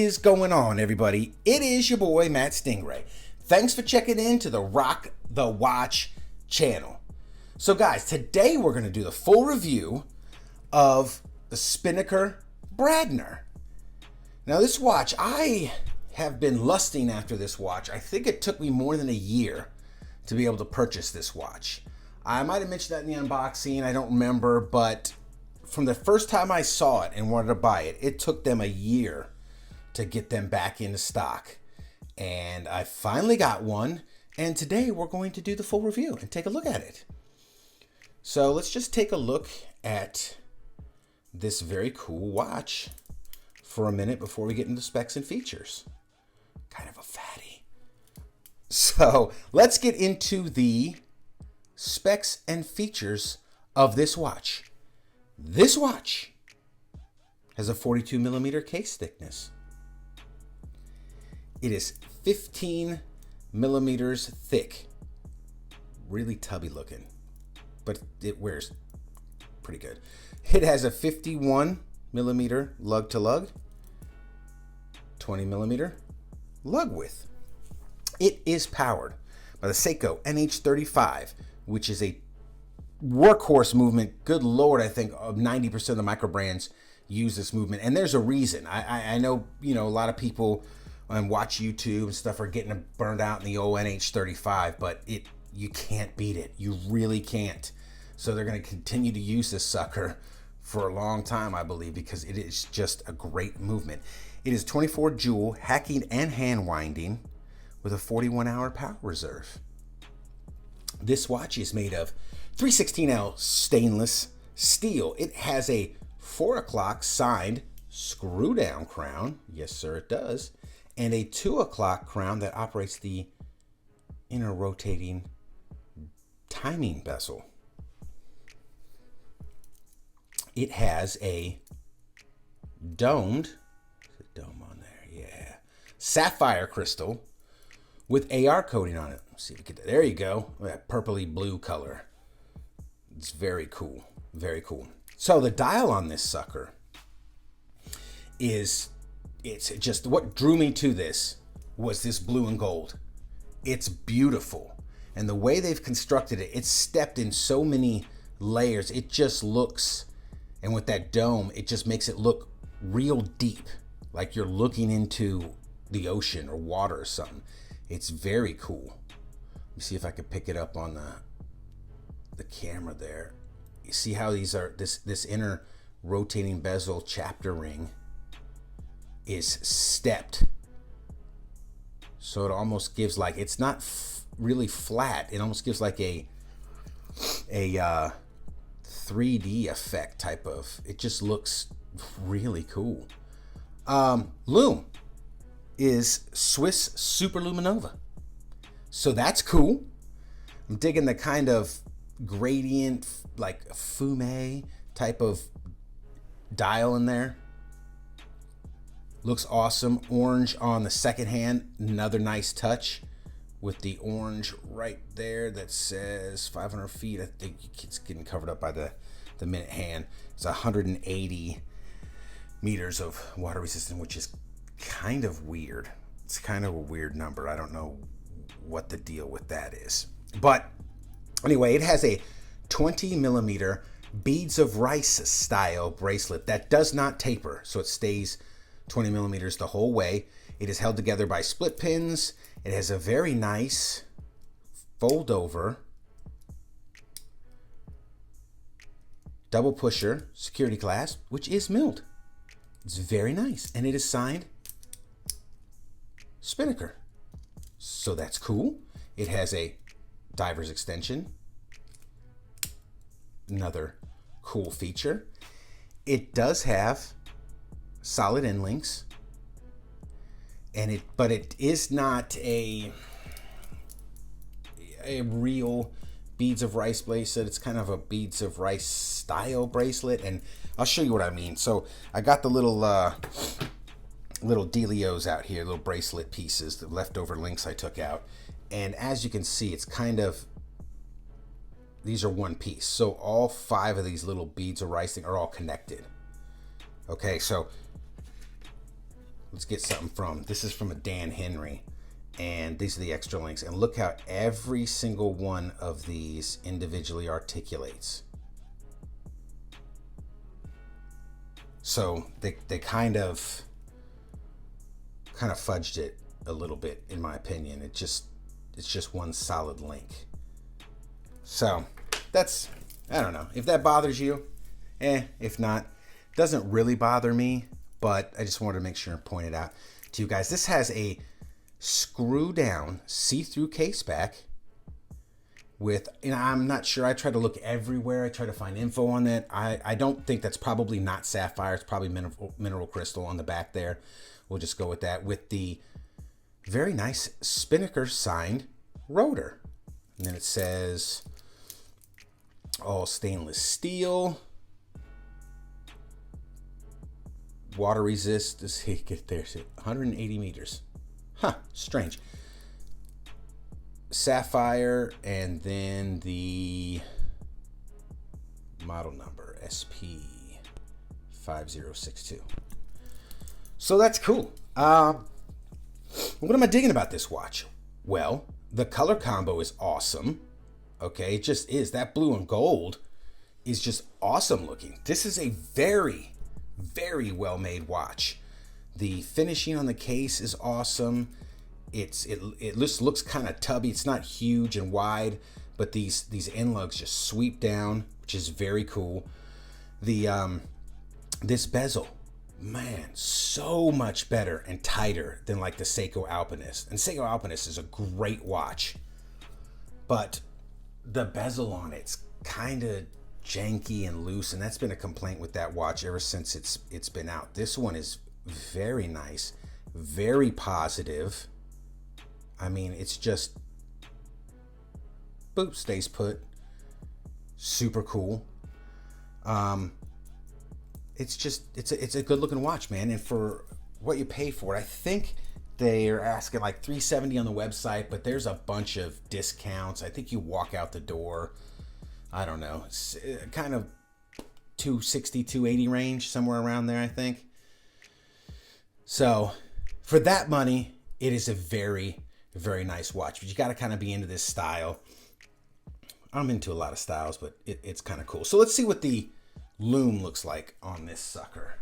is going on, everybody? It is your boy, Matt Stingray. Thanks for checking in to the Rock the Watch channel. So guys, today we're going to do the full review of the Spinnaker Bradner. Now this watch, I have been lusting after this watch. I think it took me more than a year to be able to purchase this watch. I might have mentioned that in the unboxing, I don't remember, but from the first time I saw it and wanted to buy it, it took them a year to get them back into stock. And I finally got one, and today we're going to do the full review and take a look at it. So let's just take a look at this very cool watch for a minute before we get into specs and features. Kind of a fatty. So let's get into the specs and features of this watch. This watch has a 42 millimeter case thickness. It is 15 millimeters thick. Really tubby looking, but it wears pretty good. It has a 51 millimeter lug to lug, 20 millimeter lug width. It is powered by the Seiko NH35, which is a workhorse movement. Good Lord, I think 90% of the micro brands use this movement, and there's a reason. I know, a lot of people watch YouTube and stuff are getting burned out in the old NH35, but you can't beat it. You really can't. So they're going to continue to use this sucker for a long time, I believe, because it is just a great movement. It is 24 jewel hacking and hand winding with a 41-hour power reserve. This watch is made of 316L stainless steel. It has a 4 o'clock signed screw down crown. Yes, sir, it does. And a 2 o'clock crown that operates the inner rotating timing bezel. It has a domed, dome on there, yeah, sapphire crystal with AR coating on it. Let's see if we get that. There you go. That purpley blue color. It's very cool. Very cool. So the dial on this sucker it's just what drew me to this was this blue and gold. It's beautiful. And the way they've constructed it, it's stepped in so many layers. It just looks, and with that dome, it just makes it look real deep, like you're looking into the ocean or water or something. It's very cool. Let me see if I can pick it up on the camera there. You see how these are, this inner rotating bezel chapter ring is stepped. So it almost gives like, it's not really flat. It almost gives like a 3D effect type of, it just looks really cool. Lume is Swiss Super Luminova. So that's cool. I'm digging the kind of gradient, like fume type of dial in there. Looks awesome. Orange on the second hand, another nice touch with the orange right there that says 500 feet. I think it's getting covered up by the minute hand. It's 180 meters of water resistant, which is kind of weird. It's kind of a weird number. I don't know what the deal with that is. But anyway, it has a 20 millimeter beads of rice style bracelet that does not taper, so it stays 20 millimeters the whole way. It is held together by split pins. It has a very nice fold over double pusher security clasp, which is milled. It's very nice, and it is signed Spinnaker. So that's cool. It has a diver's extension. Another cool feature. It does have solid end links, and but it is not a real beads of rice bracelet. It's kind of a beads of rice style bracelet, and I'll show you what I mean. So I got the little dealios out here, little bracelet pieces, the leftover links I took out, and as you can see, it's kind of, these are one piece. So all 5 of these little beads of rice are all connected. Okay, so let's get something from, this is from a Dan Henry, and these are the extra links, and look how every single one of these individually articulates. So they kind of fudged it a little bit, in my opinion. It's just one solid link. So that's, I don't know if that bothers you. If not, doesn't really bother me, but I just wanted to make sure and point it out to you guys. This has a screw down see-through case back with, I'm not sure, I tried to look everywhere, I tried to find info on that. I don't think that's probably not sapphire, it's probably mineral crystal on the back there. We'll just go with that, with the very nice Spinnaker signed rotor. And then it says all stainless steel, water resist. Does he get there? 180 meters. Huh, strange. Sapphire, and then the model number SP5062. So that's cool. What am I digging about this watch? Well, the color combo is awesome. Okay, it just is. That blue and gold is just awesome looking. This is a very, very well made watch. The finishing on the case is awesome. It just looks kind of tubby. It's not huge and wide, but these end lugs just sweep down, which is very cool. The this bezel, man, so much better and tighter than like the Seiko Alpinist. And Seiko Alpinist is a great watch, but the bezel on it's kind of janky and loose, and that's been a complaint with that watch ever since it's been out. This one is very nice, very positive. I mean, it's just boop, stays put. Super cool. It's a good looking watch, man, and for what you pay for it, I think they're asking like $370 on the website, but there's a bunch of discounts. I think you walk out the door, I don't know, it's kind of $260, $280 range, somewhere around there, I think. So for that money, it is a very, very nice watch, but you got to kind of be into this style. I'm into a lot of styles, but it's kind of cool. So let's see what the Lume looks like on this sucker.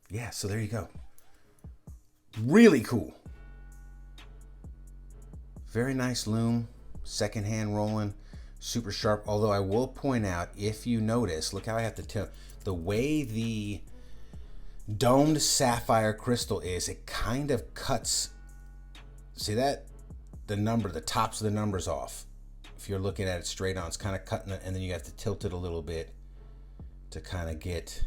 Yeah, so there you go. Really cool. Very nice Lume, secondhand rolling, super sharp. Although I will point out, if you notice, look how I have to tell, the way the domed sapphire crystal is, it kind of cuts, see that? The tops of the numbers off. If you're looking at it straight on, it's kind of cutting it, and then you have to tilt it a little bit to kind of get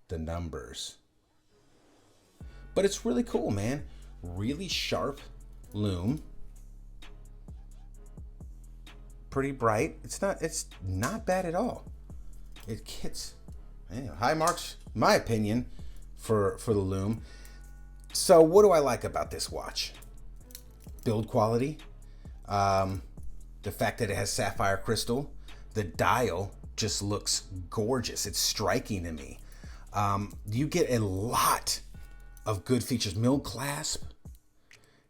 the numbers. But it's really cool, man. Really sharp Lume. Pretty bright. It's not bad at all. It gets high marks, in my opinion, for the Lume. So what do I like about this watch? Build quality. The fact that it has sapphire crystal. The dial just looks gorgeous. It's striking to me. You get a lot of good features. Mill clasp.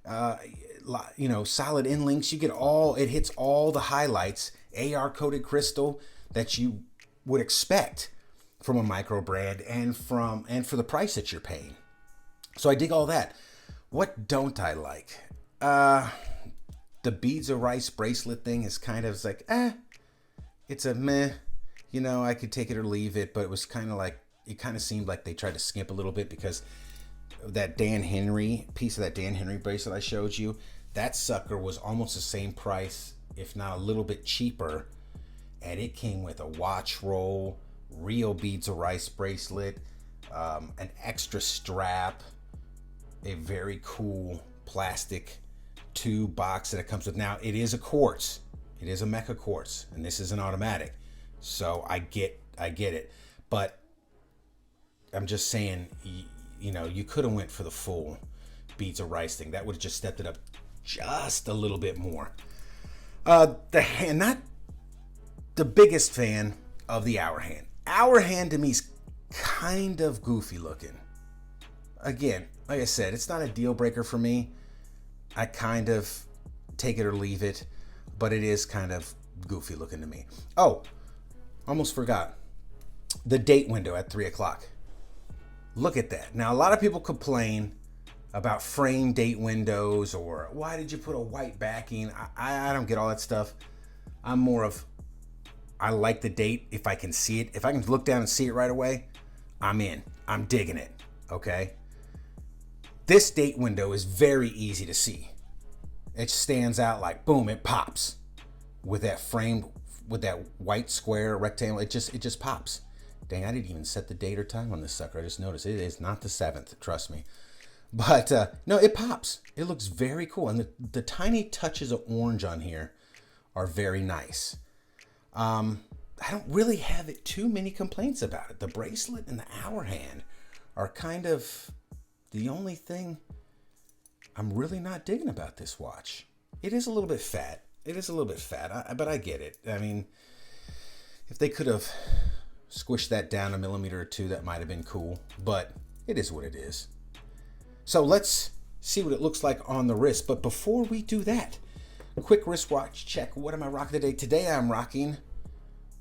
Solid end links. You get it hits all the highlights. AR coated crystal that you would expect from a micro brand, and for the price that you're paying. So I dig all that. What don't I like? The beads of rice bracelet thing is kind of like, it's a meh. I could take it or leave it, but it was kind of like, it kind of seemed like they tried to skimp a little bit, because that Dan Henry piece of that Dan Henry bracelet I showed you, that sucker was almost the same price, if not a little bit cheaper, and it came with a watch roll, real beads of rice bracelet, an extra strap, a very cool plastic tube box that it comes with. Now, it is a quartz, it is a mecha quartz, and this is an automatic, so I get it, but I'm just saying, you could have went for the full beads of rice thing. That would have just stepped it up just a little bit more. The hand, not the biggest fan of the hour hand. Hour hand to me is kind of goofy looking. Again, like I said, it's not a deal breaker for me. I kind of take it or leave it, but it is kind of goofy looking to me. Oh, almost forgot. The date window at 3 o'clock. Look at that. Now, a lot of people complain about frame date windows or why did you put a white backing? I don't get all that stuff. I'm more of, I like the date if I can see it. If I can look down and see it right away, I'm in. I'm digging it, okay? This date window is very easy to see. It stands out like, boom, it pops. With that frame, with that white square rectangle, it just pops. Dang, I didn't even set the date or time on this sucker. I just noticed it is not the 7th, trust me. But no, it pops. It looks very cool. And the tiny touches of orange on here are very nice. I don't really have too many complaints about it. The bracelet and the hour hand are kind of the only thing I'm really not digging about this watch. It is a little bit fat. But I get it. I mean, if they could have squished that down a millimeter or two, that might have been cool. But it is what it is. So let's see what it looks like on the wrist. But before we do that, quick wristwatch check. What am I rocking today? Today I'm rocking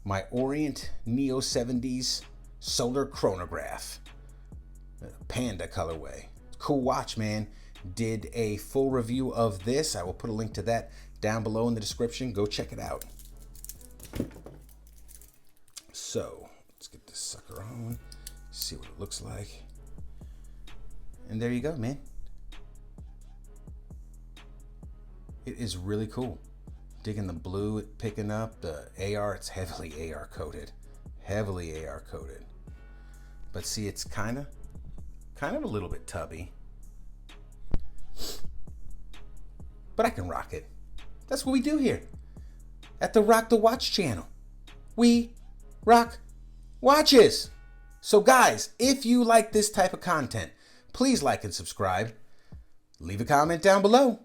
my Orient Neo 70s Solar Chronograph. Panda colorway. Cool watch, man. Did a full review of this. I will put a link to that down below in the description. Go check it out. So let's get this sucker on. See what it looks like. And there you go, man. It is really cool. Digging the blue, it picking up the AR. It's heavily AR coated. Heavily AR coated. But see, it's kind of a little bit tubby. But I can rock it. That's what we do here at the Rock the Watch channel. We rock watches. So guys, if you like this type of content, please like and subscribe. Leave a comment down below.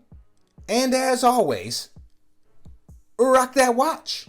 And as always, rock that watch.